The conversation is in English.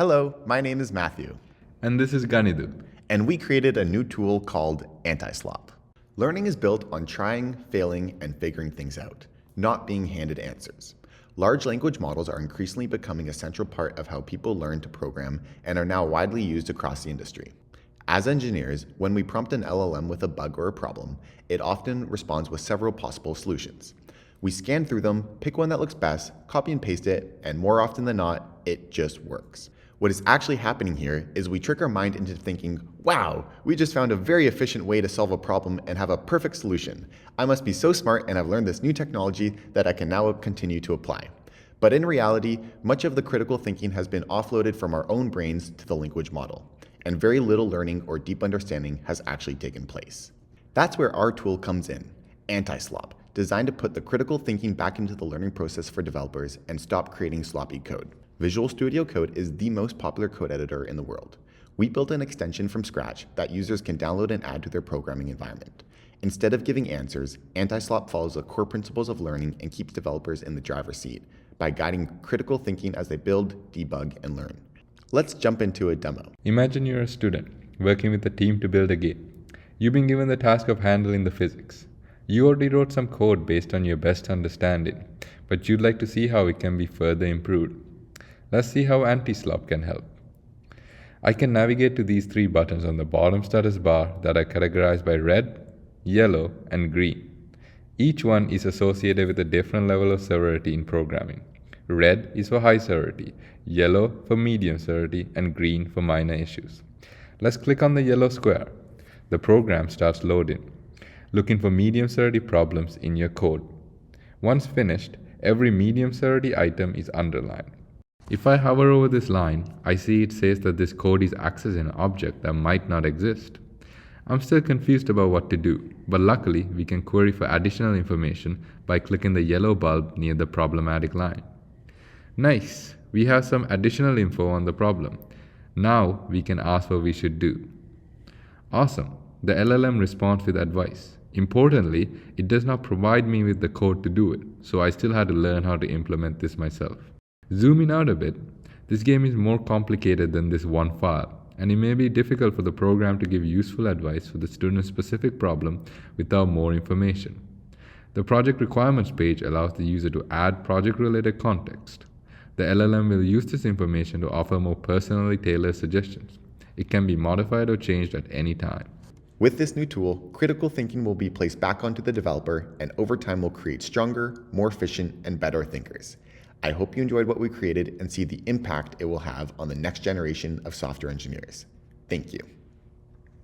Hello, my name is Matthew, And this is Ganidhu. and we created a new tool called AntiSlop. Learning is built on trying, failing, and figuring things out, not being handed answers. Large language models are increasingly becoming a central part of how people learn to program and are now widely used across the industry. As engineers, when we prompt an LLM with a bug or a problem, it often responds with several possible solutions. We scan through them, pick one that looks best, copy and paste it, and more often than not, it just works. What is actually happening here is we trick our mind into thinking, wow, we just found a very efficient way to solve a problem and have a perfect solution. I must be so smart and I've learned this new technology that I can now continue to apply. But in reality, much of the critical thinking has been offloaded from our own brains to the language model, and very little learning or deep understanding has actually taken place. That's where our tool comes in, AntiSlop, designed to put the critical thinking back into the learning process for developers and stop creating sloppy code. Visual Studio Code is the most popular code editor in the world. We built an extension from scratch that users can download and add to their programming environment. Instead of giving answers, AntiSlop follows the core principles of learning and keeps developers in the driver's seat by guiding critical thinking as they build, debug, and learn. Let's jump into a demo. Imagine you're a student working with a team to build a game. You've been given the task of handling the physics. You already wrote some code based on your best understanding, but you'd like to see how it can be further improved. Let's see how AntiSlop can help. I can navigate to these three buttons on the bottom status bar that are categorized by red, yellow, and green. Each one is associated with a different level of severity in programming. Red is for high severity, yellow for medium severity, and green for minor issues. Let's click on the yellow square. The program starts loading, looking for medium severity problems in your code. Once finished, every medium severity item is underlined. If I hover over this line, I see it says that this code is accessing an object that might not exist. I'm still confused about what to do, but luckily we can query for additional information by clicking the yellow bulb near the problematic line. Nice, we have some additional info on the problem. Now we can ask what we should do. Awesome, the LLM responds with advice. Importantly, it does not provide me with the code to do it, so I still had to learn how to implement this myself. Zooming out a bit, this game is more complicated than this one file, and it may be difficult for the program to give useful advice for the student's specific problem without more information. The project requirements page allows the user to add project-related context. The LLM will use this information to offer more personally tailored suggestions. It can be modified or changed at any time. With this new tool, critical thinking will be placed back onto the developer and over time will create stronger, more efficient, and better thinkers. I hope you enjoyed what we created and see the impact it will have on the next generation of software engineers. Thank you.